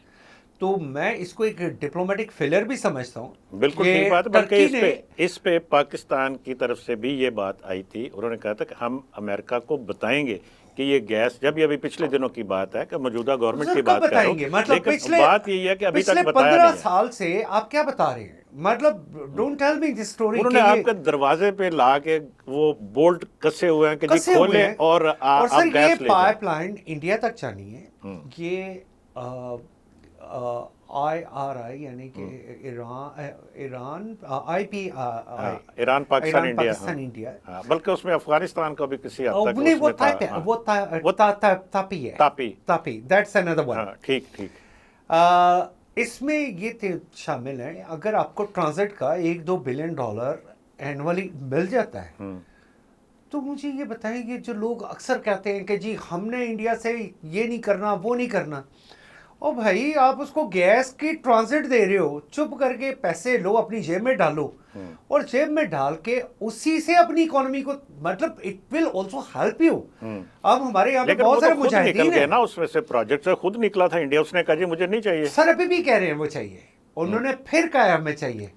तो मैं इसको एक डिप्लोमेटिक फेलियर भी समझता हूँ। बिल्कुल ठीक बात है। बल्कि इस पे पाकिस्तान की तरफ से भी ये बात आई थी, उन्होंने कहा था कि हम अमेरिका को बताएंगे कि ये गैस, जब ये अभी पिछले दिनों की बात है कि मौजूदा गवर्नमेंट की बात कर रहे हैं, मतलब लेकिन बात यही है कि अभी तक बताया 15 साल से आप क्या बता रहे हैं, मतलब don't tell me this story. उन्होंने आपके दरवाजे पे ला के वो बोल्ट कसे हुए हैं कि जी खोले और आप सर गैस ले, पाइपलाइन इंडिया तक जानी है। ये IRI यानी कि ईरान पाकिस्तान इंडिया, बल्कि उसमें अफगानिस्तान का भी किसी हद तक वो तापी है, तापी दैट्स अनदर वन। ठीक। इसमें ये शामिल है, अगर आपको ट्रांजिट का $1-2 बिलियन एनुअली मिल जाता है, तो मुझे ये बताइए, जो लोग अक्सर कहते हैं कि जी हमने इंडिया से ये नहीं करना, वो नहीं करना, ओ भाई आप उसको गैस की ट्रांजिट दे रहे हो, चुप करके पैसे लो, अपनी जेब में डालो, और जेब में डाल के उसी से अपनी इकोनॉमी को, मतलब it will also help you. अब हमारे यहाँ पे बहुत सारे मुजाहिदीन हैं ना, उसमें से प्रोजेक्ट से खुद निकला था इंडिया, उसने कहा जी मुझे नहीं चाहिए। सर अभी भी कह रहे हैं वो चाहिए, उन्होंने फिर कहा हमें चाहिए।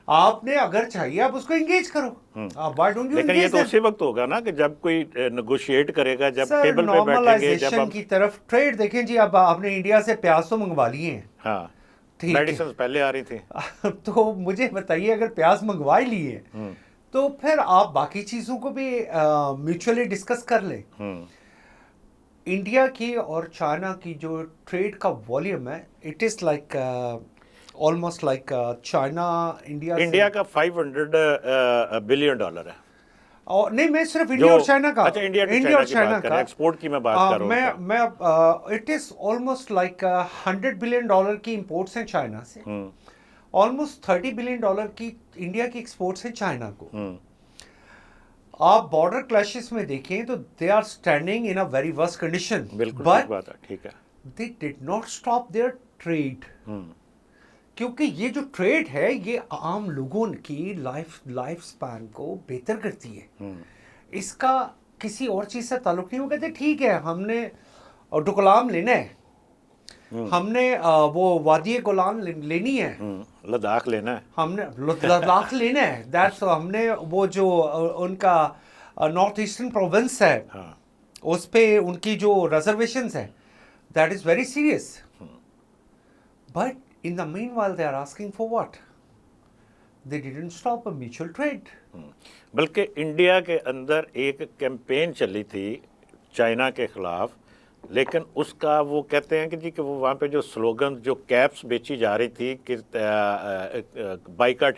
आपने अगर चाहिए आप उसको एंगेज करो, व्हाई डोंट यू? लेकिन ये तो उसी वक्त होगा ना कि जब कोई नेगोशिएट करेगा, जब टेबल पे बैठेंगे, जब की तरफ ट्रेड देखें जी। अब आपने इंडिया से प्याज तो मंगवा लिए हैं, हाँ, मेडिसिन पहले आ रही थी तो मुझे बताइए, अगर प्याज मंगवा ही लिए तो फिर आप बाकी चीजों को भी म्यूचुअली डिस्कस कर लें। इंडिया की और चाइना की जो ट्रेड का वॉल्यूम है, it is like almost like China India का $500 बिलियन है। और नहीं, मैं सिर्फ इंडिया और चाइना का, अच्छा, इंडिया और चाइना का एक्सपोर्ट की मैं बात कर रहा हूँ। मैं it is almost like $100 billion की इंपोर्ट्स हैं चाइना से, ऑलमोस्ट $30 बिलियन की इंडिया की एक्सपोर्ट्स हैं चाइना को। आप बॉर्डर क्लैशेस में देखें तो they are standing in a very worst condition, बिल्कुल ठीक बात है, ठीक है। They did not stop their trade, क्योंकि ये जो ट्रेड है ये आम लोगों की लाइफ स्पैन को बेहतर करती है। इसका किसी और चीज से ताल्लुक नहीं। वो कहते ठीक है हमने डोकलाम लेना है, हमने वो वादी गोलान लेनी है, लद्दाख लेना है, हमने लद्दाख लेना है, दैट्स हमने वो जो उनका नॉर्थ ईस्टर्न प्रोविंस है, हाँ, उस पे उनकी जो रिजर्वेशंस है, that is very serious. But in the meanwhile they are asking for what? They didn't stop a mutual trade. बल्कि इंडिया के अंदर एक कैंपेन चली थी चाइना के खिलाफ, लेकिन उसका वो कहते हैं कि जी कि वो वहाँ पे जो स्लोगन, जो कैप्स बेची जा रही थी कि बाइकआउट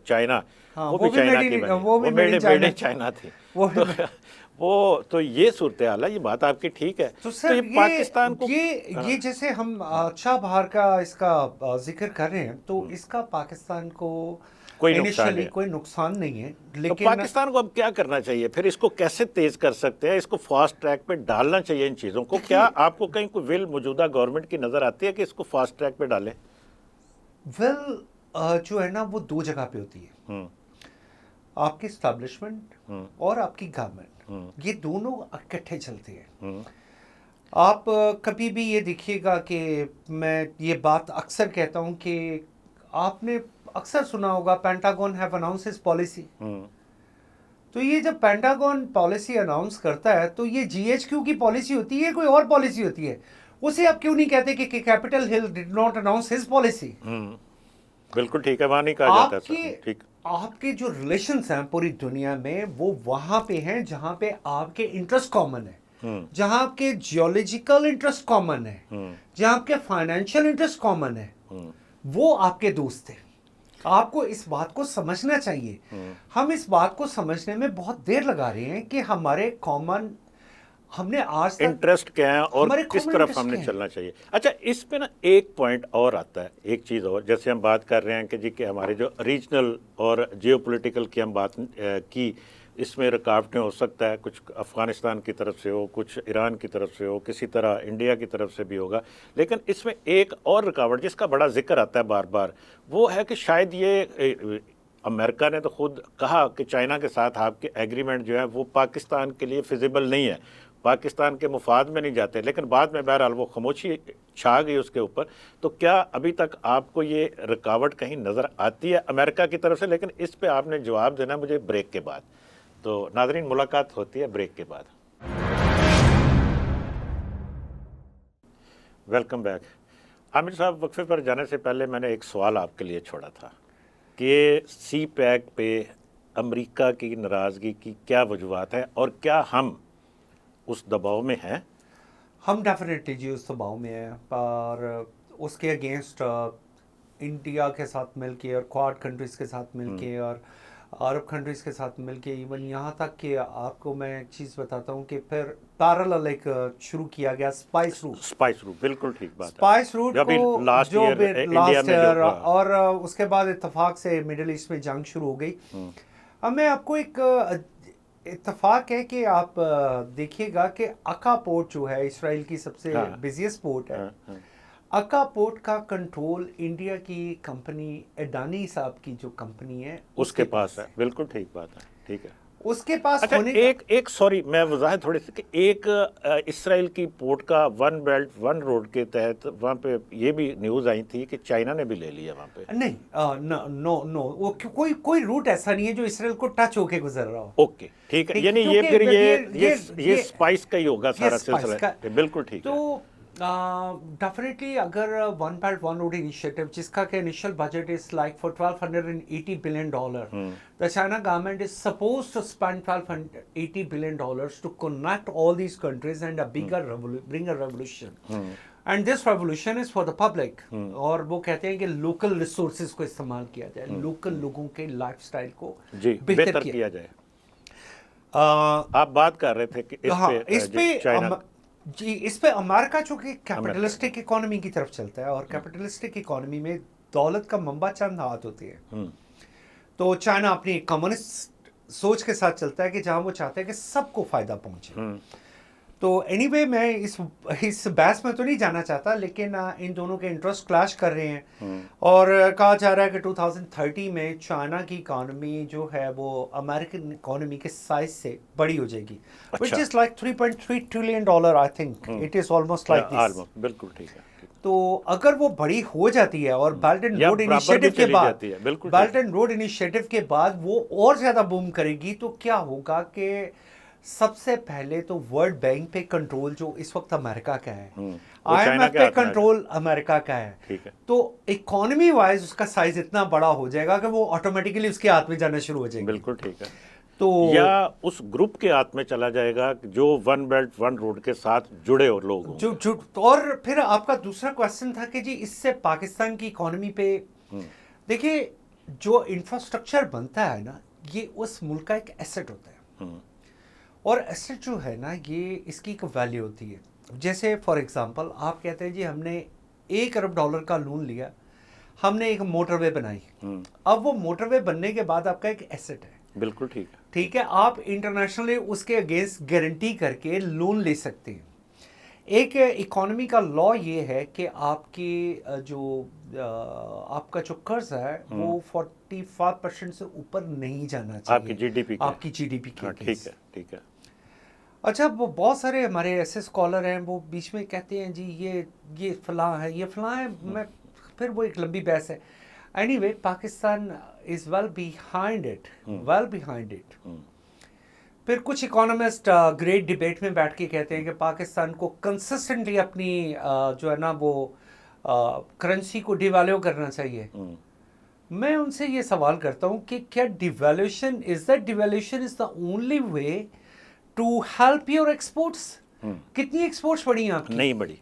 चाइना, हाँ, वो भी चाइना की बनी, वो मेड इन चाइना थी। तो ये सूरत हाल है, ये बात आपकी ठीक है। तो सर ये पाकिस्तान को ये जैसे हम अच्छा बाहर का इसका जिक्र कर रहे हैं, तो इसका पाकिस्तान को इनिशियली कोई नुकसान नहीं है, लेकिन तो पाकिस्तान को अब क्या करना चाहिए फिर? इसको कैसे तेज कर सकते हैं? इसको फास्ट ट्रैक पे डालना चाहिए इन चीज़ों को। क्या आपको कहीं कोई विल मौजूदा गवर्नमेंट की नज़र आती है कि इसको फास्ट ट्रैक पे डालें? विल जो है ना वो दो जगह पे होती है, आपकी स्टैब्लिशमेंट और आपकी गवर्नमेंट, ये दोनों इकट्ठे चलते हैं। आप कभी भी ये देखिएगा कि मैं ये बात अक्सर कहता हूँ कि आपने अक्सर सुना होगा pentagon have announce his policy. तो ये जब पेंटागन पॉलिसी अनाउंस करता है तो ये जीएचक्यू की पॉलिसी होती है, कोई और पॉलिसी होती है? उसे आप क्यों नहीं कहते कि Capitol Hill did not announce his policy? बिल्कुल ठीक है, वहाँ नहीं कहा जाता ठीक। आपके जो रिलेशंस हैं पूरी दुनिया में वो वहां पे हैं जहां पे आपके इंटरेस्ट कॉमन है, जहां आपके जियोलॉजिकल इंटरेस्ट कॉमन है, जहां आपके फाइनेंशियल इंटरेस्ट कॉमन है, वो आपके दोस्त थे। आपको इस बात को समझना चाहिए। हम इस बात को समझने में बहुत देर लगा रहे हैं कि हमारे कॉमन, हमने आज तक इंटरेस्ट क्या है और किस तरफ हमने चलना चाहिए। अच्छा, इस पे ना एक पॉइंट और आता है, एक चीज़ और, जैसे हम बात कर रहे हैं कि जी कि हमारे जो रीजनल और जियोपॉलिटिकल की हम बात की, इसमें रुकावटें हो सकता है, कुछ अफ़गानिस्तान की तरफ से हो, कुछ ईरान की तरफ से हो, किसी तरह इंडिया की तरफ से भी होगा। लेकिन इसमें एक और रुकावट जिसका बड़ा जिक्र आता है बार बार, वो है कि शायद ये अमेरिका ने तो खुद कहा कि चाइना के साथ आपके एग्रीमेंट जो है वो पाकिस्तान के लिए फिजिबल नहीं है, पाकिस्तान के मुफाद में नहीं जाते, लेकिन बाद में बहरहाल वो खामोशी छा गई उसके ऊपर। तो क्या अभी तक आपको ये रुकावट कहीं नज़र आती है अमेरिका की तरफ से? लेकिन इस पे आपने जवाब देना मुझे ब्रेक के बाद। तो नाज़रीन, मुलाकात होती है ब्रेक के बाद। Welcome back. आमिर साहब, वक्फे पर जाने से पहले मैंने एक सवाल आपके लिए छोड़ा था कि सी पैक पे अमेरिका की नाराज़गी की क्या वजूहत है और क्या हम उस दबाव में हैं? हम डेफिनेटली जी उस दबाव में हैं, पर उसके अगेंस्ट इंडिया के साथ मिलके और क्वाड कंट्रीज़ के साथ मिलके और अरब कंट्रीज़ के साथ मिलके, इवन यहाँ तक कि आपको मैं एक चीज़ बताता हूँ कि फिर पैरेलल एक शुरू किया गया स्पाइस रूट। बिल्कुल ठीक बात है। स्पाइस रूट को लास्ट जो ईयर और उसके बाद इत्तेफाक से मिडिल ईस्ट में जंग शुरू हो गई। अब मैं आपको एक इत्तेफाक है कि आप देखिएगा कि अक्का पोर्ट जो है इसराइल की सबसे बिजिएस्ट पोर्ट है, अक्का पोर्ट का कंट्रोल इंडिया की कंपनी अडानी साहब की जो कंपनी है उसके पास है। बिल्कुल ठीक बात है, ठीक है, उसके पास। अच्छा, एक सॉरी मैं वजाहत थोड़ी सी कि एक इसराइल की पोर्ट का वन बेल्ट वन रोड के तहत वहाँ पे ये भी न्यूज़ आई थी कि चाइना ने भी ले लिया वहाँ पे। नहीं, नो वो कोई रूट ऐसा नहीं है जो इसराइल को टच होके गुजर रहा हो। ओके, ठीक है, यानी ये फिर ये स्पाइस का ही होगा सारा सिलसिला। बिल्कुल ठीक है। डेफिनेटली अगर one belt one road initiative, जिसका के initial budget is like for $1280 billion, the China government is supposed to spend $1280 billion to connect all these countries and bring a revolution. And this revolution is for the public. और वो कहते हैं कि local resources को इस्तेमाल किया जाए, local लोगों के लाइफस्टाइल को बेहतर किया जाए। आप बात कर रहे थे कि इस पे जी, इस पे अमेरिका जो कि कैपिटलिस्टिक इकोनॉमी की तरफ चलता है, और कैपिटलिस्टिक इकोनॉमी में दौलत का मंबा चंद हाथ होती है। तो चाइना अपनी कम्युनिस्ट सोच के साथ चलता है कि जहां वो चाहते हैं कि सबको फायदा पहुंचे। तो एनीवे मैं इस बहस में तो नहीं जाना चाहता, लेकिन इन दोनों के इंटरेस्ट क्लैश कर रहे हैं। और कहा जा रहा है कि 2030 में चाइना की इकोनॉमी जो है वो अमेरिकन इकोनॉमी के साइज से बड़ी हो जाएगी, which is like $3.3 trillion. I think it is almost like this. बिल्कुल ठीक है। तो अगर वो बड़ी हो जाती है और बेल्ट एंड रोड इनिशिएटिव के बाद वो और ज्यादा बूम करेगी, तो क्या होगा कि सबसे पहले तो वर्ल्ड बैंक पे कंट्रोल जो इस वक्त अमेरिका का है, IMF पे कंट्रोल अमेरिका का है, ठीक है। तो इकोनॉमी वाइज उसका साइज इतना बड़ा हो जाएगा कि वो ऑटोमेटिकली उसके हाथ में जाना शुरू हो जाएगा। बिल्कुल ठीक है। तो या उस ग्रुप के हाथ में चला जाएगा जो वन बेल्ट वन रोड के साथ जुड़े और लोग होंगे। और फिर आपका दूसरा क्वेश्चन था कि जी इससे पाकिस्तान की इकोनॉमी पे, देखिए जो इंफ्रास्ट्रक्चर बनता है ना, ये उस मुल्क का एक एसेट होता है। और एसेट जो है ना, ये इसकी एक वैल्यू होती है। जैसे फॉर एग्जांपल आप कहते हैं जी हमने $1 अरब का लोन लिया, हमने एक मोटरवे बनाई। अब वो मोटरवे बनने के बाद आपका एक एसेट है। बिल्कुल ठीक है। ठीक है, आप इंटरनेशनली उसके अगेंस्ट गारंटी करके लोन ले सकते हैं। एक इकोनॉमी का लॉ ये है कि आपकी आपका जो कर्ज है वो 45% से ऊपर नहीं जाना चाहिए आपकी जीडीपी के। ठीक है। अच्छा, वो बहुत सारे हमारे ऐसे स्कॉलर हैं वो बीच में कहते हैं जी ये फलां है, ये फलां है। मैं फिर वो एक लंबी बहस है। Anyway, Pakistan is well behind it. फिर कुछ इकोनॉमिस्ट ग्रेट डिबेट में बैठ के कहते हैं कि पाकिस्तान को कंसिस्टेंटली अपनी जो है ना वो करेंसी को डिवैल्यू करना चाहिए। मैं उनसे ये सवाल करता हूँ कि क्या devaluation is the only way to help your exports? कितनी एक्सपोर्ट्स बढ़ी हैं आपकी? नहीं बढ़ी,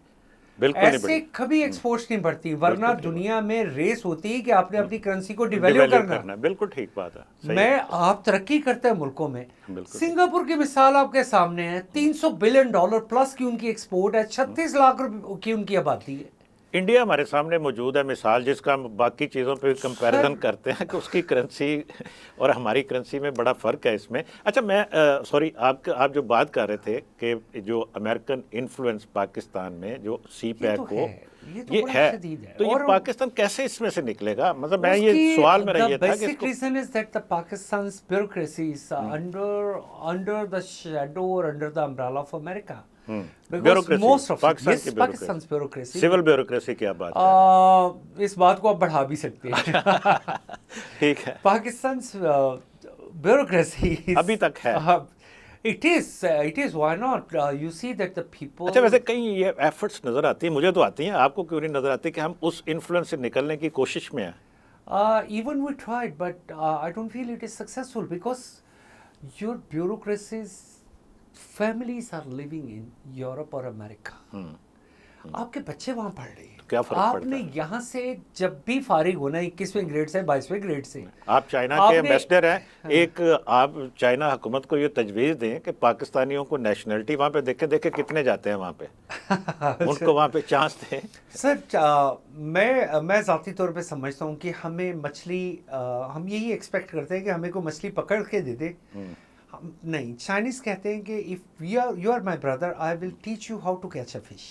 बिल्कुल ऐसे नहीं कभी एक्सपोर्ट्स नहीं बढ़ती, वरना दुनिया में रेस होती है कि आपने अपनी करेंसी को डिवैल्यू करना। बिल्कुल ठीक बात है। मैं आप तरक्की करते हैं मुल्कों में, सिंगापुर की मिसाल आपके सामने है। $300 बिलियन प्लस की उनकी एक्सपोर्ट है, 36 लाख की उनकी आबादी है। इंडिया हमारे सामने मौजूद है मिसाल, जिसका हम बाकी चीज़ों पे कंपैरिजन करते हैं कि उसकी करेंसी और हमारी करेंसी में बड़ा फ़र्क है इसमें। अच्छा, मैं सॉरी, आप जो बात कर रहे थे कि जो अमेरिकन इन्फ्लुएंस पाकिस्तान में जो CPEC को ये है, तो ये पाकिस्तान कैसे इसमें से निकलेगा? मतलब मैं ये सवाल मेरा ये था कि basic reason is that the Pakistan's bureaucracy is under the shadow or under the umbrella of America. Pakistan bureaucracy, civil bureaucracy की बात इस बात को आप बढ़ा भी सकते हैं। ठीक है, पाकिस्तान ब्यूरोक्रेसी अभी तक है। It is. Why not? You see that the people. अच्छा, वैसे कहीं ये एफर्ट्स नजर आती है, मुझे तो आती हैं, आपको क्यों नहीं नजर आती कि हम उस इन्फ्लुएंस से निकलने की कोशिश में हैं? Even we tried, but I don't feel it is successful because your bureaucracies, families are living in Europe or America. आपके बच्चे वहाँ पढ़ रहे हैं, क्या फर्क आपने यहाँ से जब भी फारिग होना 21वें ग्रेड से 22वें ग्रेड से, आप चाइना के एम्बेसडर हैं। एक आप चाइना हुकूमत को ये तजवीज़ दें कि पाकिस्तानियों को नेशनलिटी वहाँ पे देखे कितने जाते हैं वहाँ पे उनको वहाँ पे चांस दें। सर, मैं ज़ाती तौर पे समझता हूँ कि हमें मछली, हम यही एक्सपेक्ट करते हैं कि हमें को मछली पकड़ के दे दे। नहीं, चाइनीज कहते हैं कि if you are my brother I will teach you how to catch a fish.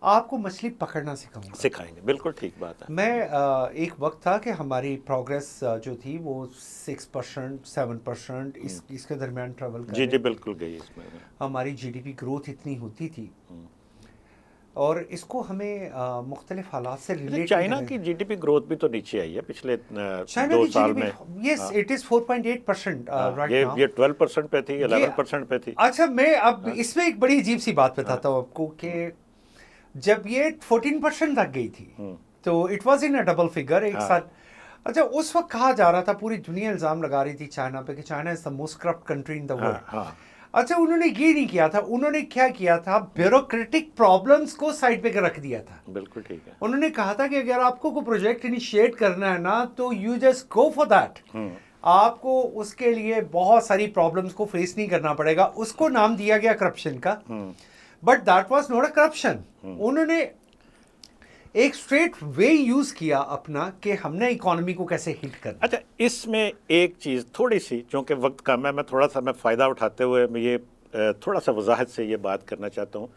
आपको मछली पकड़ना सिखाएंगे। बिल्कुल ठीक बात है। मैं एक वक्त था कि हमारी प्रोग्रेस जो थी वो 6% 7% इसके दरमियान ट्रेवल कर जी बिल्कुल गई इसमें। हमारी GDP ग्रोथ इतनी होती थी और इसको हमें मुख्तलिफ हालात से रिलेट। चाइना की GDP ग्रोथ भी तो नीचे आई है पिछले 2 साल में। Yes, it is 4.8% right now. ये 12% पे थी, 11% पे थी। अच्छा, मैं अब इसमें एक बड़ी अजीब सी बात बताता हूँ आपको कि जब ये 14% तक गई थी तो it was in a double figure एक साथ। अच्छा, उस वक्त कहा जा रहा था, पूरी दुनिया इल्जाम लगा रही थी चाइना पे कि China is the most corrupt country in the world. अच्छा, उन्होंने ये नहीं किया था, उन्होंने क्या किया था, ब्यूरोक्रेटिक प्रॉब्लम्स को साइड पे रख दिया था। बिल्कुल ठीक है। उन्होंने कहा था कि अगर आपको कोई प्रोजेक्ट इनिशिएट करना है ना तो you just go for that. आपको उसके लिए बहुत सारी प्रॉब्लम्स को फेस नहीं करना पड़ेगा। उसको नाम दिया गया करप्शन का, but that was not a corruption. उन्होंने एक स्ट्रेट वे यूज किया अपना कि हमने इकोनॉमी को कैसे हिट करना। अच्छा, इसमें एक चीज़ थोड़ी सी, क्योंकि वक्त कम है, मैं थोड़ा सा मैं फ़ायदा उठाते हुए मैं ये थोड़ा सा वजाहत से ये बात करना चाहता हूँ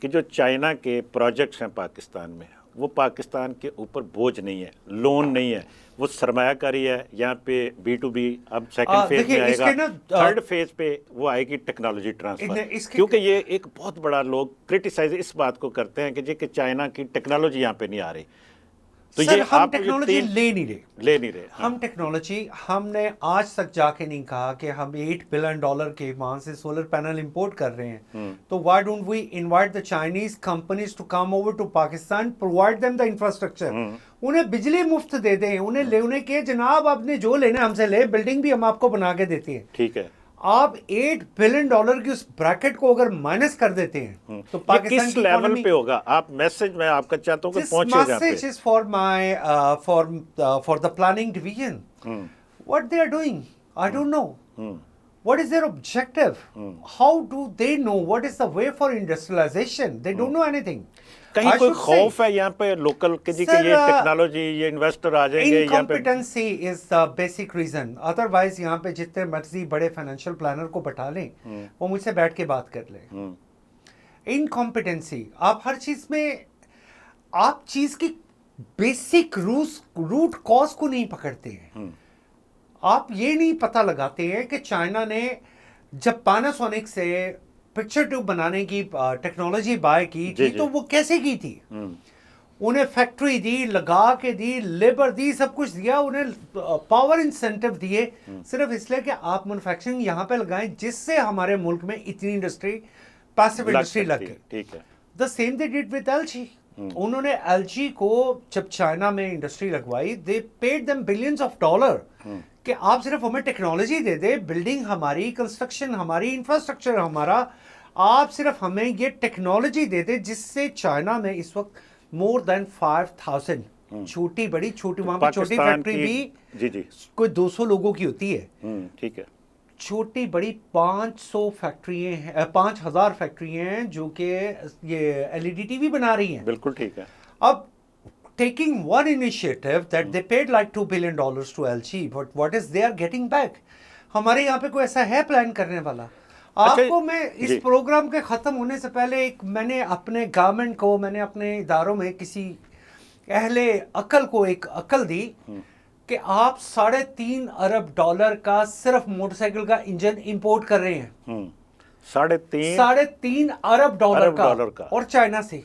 कि जो चाइना के प्रोजेक्ट्स हैं पाकिस्तान में, वो पाकिस्तान के ऊपर बोझ नहीं है, लोन नहीं है, वो सरमायाकारी है। यहाँ पे B2B अब सेकंड फेज में आएगा, थर्ड फेज पे वो आएगी टेक्नोलॉजी ट्रांसफर। क्योंकि ये एक बहुत बड़ा लोग क्रिटिसाइज इस बात को करते हैं कि जी कि चाइना की टेक्नोलॉजी यहाँ पे नहीं आ रही, तो सर, ये हम टेक्नोलॉजी ले नहीं रहे। हाँ। हम टेक्नोलॉजी, हमने आज तक जाके नहीं कहा कि हम $8 बिलियन के वहां से सोलर पैनल इंपोर्ट कर रहे हैं, तो why don't we invite the Chinese companies to come over to Pakistan, provide them the infrastructure, उन्हें बिजली मुफ्त दे दें, उन्हें के जनाब आपने जो लेना हमसे ले, बिल्डिंग भी हम आपको बना के देते हैं। ठीक है, आप $8 बिलियन की उस ब्रैकेट को अगर माइनस कर देते हैं तो पाकिस्तान किस लेवल पे होगा? आप मैसेज मैं आपका चाहता हूं कि पहुंचे जहां पे। Message is for my for the planning division, what they are doing, I don't know, what is their objective, how do they know what is the way for industrialization, they don't know anything। कहीं कोई खौफ है यहाँ पे local कि जी कि ये technology, ये इन्वेस्टर आ जाएंगे यहाँ पे? Incompetency is the basic reason. Otherwise यहाँ पे जितने मर्जी बड़े फाइनेंशियल प्लानर को बैठा लें, वो मुझसे बैठ के बात कर लें। इनकॉम्पिटेंसी, आप हर चीज में आप चीज की बेसिक रूट कॉज को नहीं पकड़ते हैं। आप ये नहीं पता लगाते हैं कि चाइना ने जब पैनासोनिक से पिक्चर ट्यूब बनाने की टेक्नोलॉजी बाय की थी, तो वो कैसे की थी? उन्हें फैक्ट्री दी, लगा के दी, लेबर दी, सब कुछ दिया, उन्हें पावर इंसेंटिव दिए, सिर्फ इसलिए कि आप मैन्युफैक्चरिंग यहाँ पे लगाएं, जिससे हमारे मुल्क में इतनी इंडस्ट्री, पैसिव इंडस्ट्री लग गई। ठीक है। The same they did with LG। उन्होंने LG को जब चाइना में इंडस्ट्री लगवाई, दे paid them billions of dollar कि आप सिर्फ हमें टेक्नोलॉजी दे दे, बिल्डिंग हमारी, कंस्ट्रक्शन हमारी, इंफ्रास्ट्रक्चर हमारा, आप सिर्फ हमें ये टेक्नोलॉजी दे दे, जिससे चाइना में इस वक्त मोर देन 5000 छोटी बड़ी छोटी, वहां पे छोटी फैक्ट्री भी जी कोई 200 लोगों की होती है। ठीक है। छोटी बड़ी 500 फैक्ट्रियां हैं, 5000 फैक्ट्रियां हैं जो कि ये LED TV बना रही हैं। बिल्कुल ठीक है। अब taking one initiative that they paid like $2 billion to LG, but what is they are getting back? हमारे यहाँ पे कोई ऐसा है प्लान करने वाला? आपको मैं इस प्रोग्राम के खत्म होने से पहले मैंने अपने गवर्नमेंट को, मैंने अपने इदारों में किसी अहले अकल को एक अकल दी कि आप $3.5 अरब का सिर्फ मोटरसाइकिल का इंजन इंपोर्ट कर रहे हैं। $3.5 अरब का और चाइना से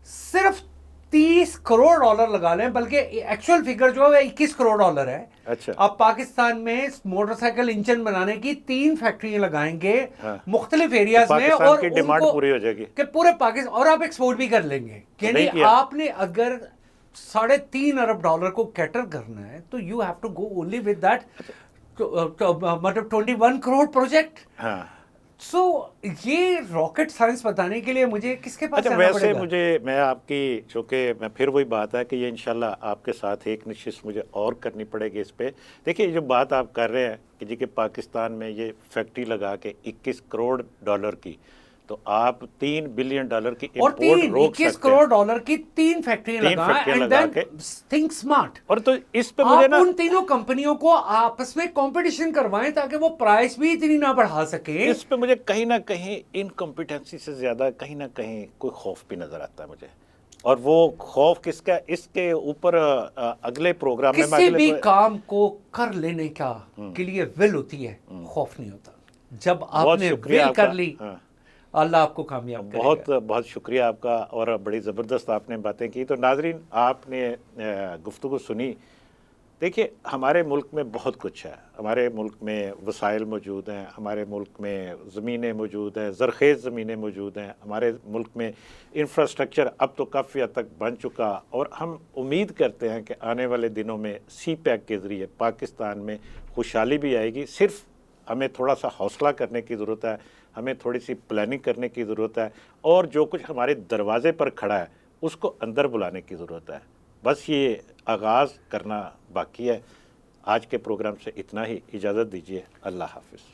सिर्फ $30 करोड़ लगा लें, बल्कि एक्चुअल फिगर जो है $21 करोड़ है। अच्छा। अब पाकिस्तान में मोटरसाइकिल इंजन बनाने की 3 फैक्ट्रियां लगाएंगे मुख्तलिफ एरियाज में, और की डिमांड पूरी हो जाएगी कि पूरे पाकिस्तान, और आप एक्सपोर्ट भी कर लेंगे। यानी आपने अगर $3.5 अरब को कैटर करना है, तो you have to go only with that, मतलब 21 करोड़ प्रोजेक्ट। सो ये रॉकेट साइंस बताने के लिए मुझे किसके पास जाना पड़ेगा? वैसे मुझे, मैं आपकी, चूँकि मैं फिर वही बात है कि ये इंशाल्लाह आपके साथ एक निशिस्त मुझे और करनी पड़ेगी इस पे। देखिए, जो बात आप कर रहे हैं कि जी कि पाकिस्तान में ये फैक्ट्री लगा के $21 करोड़ की, तो आप $3 बिलियन की इंपोर्ट रोक सकते हैं। $21 करोड़ की 3 फैक्ट्रियां लगा के थिंक स्मार्ट। और तो इस पे मुझे ना उन तीनों कंपनियों को आपस में कंपटीशन करवाएं ताकि वो प्राइस भी इतनी ना बढ़ा सके। इस पे मुझे कहीं ना कहीं इनकॉम्पिटेंसी से ज्यादा कहीं ना कहीं कोई खौफ भी नजर आता है मुझे, और वो खौफ किसका? इसके ऊपर अगले प्रोग्राम में किसी भी काम को कर लेने का के लिए विल होती है, खौफ नहीं होता। जब आपने विल कर ली, अल्लाह आपको कामयाब करेगा। बहुत बहुत शुक्रिया आपका, और बड़ी ज़बरदस्त आपने बातें की। तो नाजरीन, आपने गुफ्तगू सुनी। देखिए, हमारे मुल्क में बहुत कुछ है, हमारे मुल्क में वसाइल मौजूद हैं, हमारे मुल्क में ज़मीनें मौजूद हैं, ज़रख़ेज़ ज़मीनें मौजूद हैं, हमारे मुल्क में इंफ्रास्ट्रक्चर अब तो काफ़ी हद तक बन चुका, और हम उम्मीद करते हैं कि आने वाले दिनों में CPEC के ज़रिए पाकिस्तान में खुशहाली भी आएगी। सिर्फ हमें थोड़ा सा हौसला करने की ज़रूरत है, हमें थोड़ी सी प्लानिंग करने की ज़रूरत है, और जो कुछ हमारे दरवाज़े पर खड़ा है उसको अंदर बुलाने की ज़रूरत है। बस ये आगाज़ करना बाकी है। आज के प्रोग्राम से इतना ही, इजाज़त दीजिए। अल्लाह हाफ़िज़।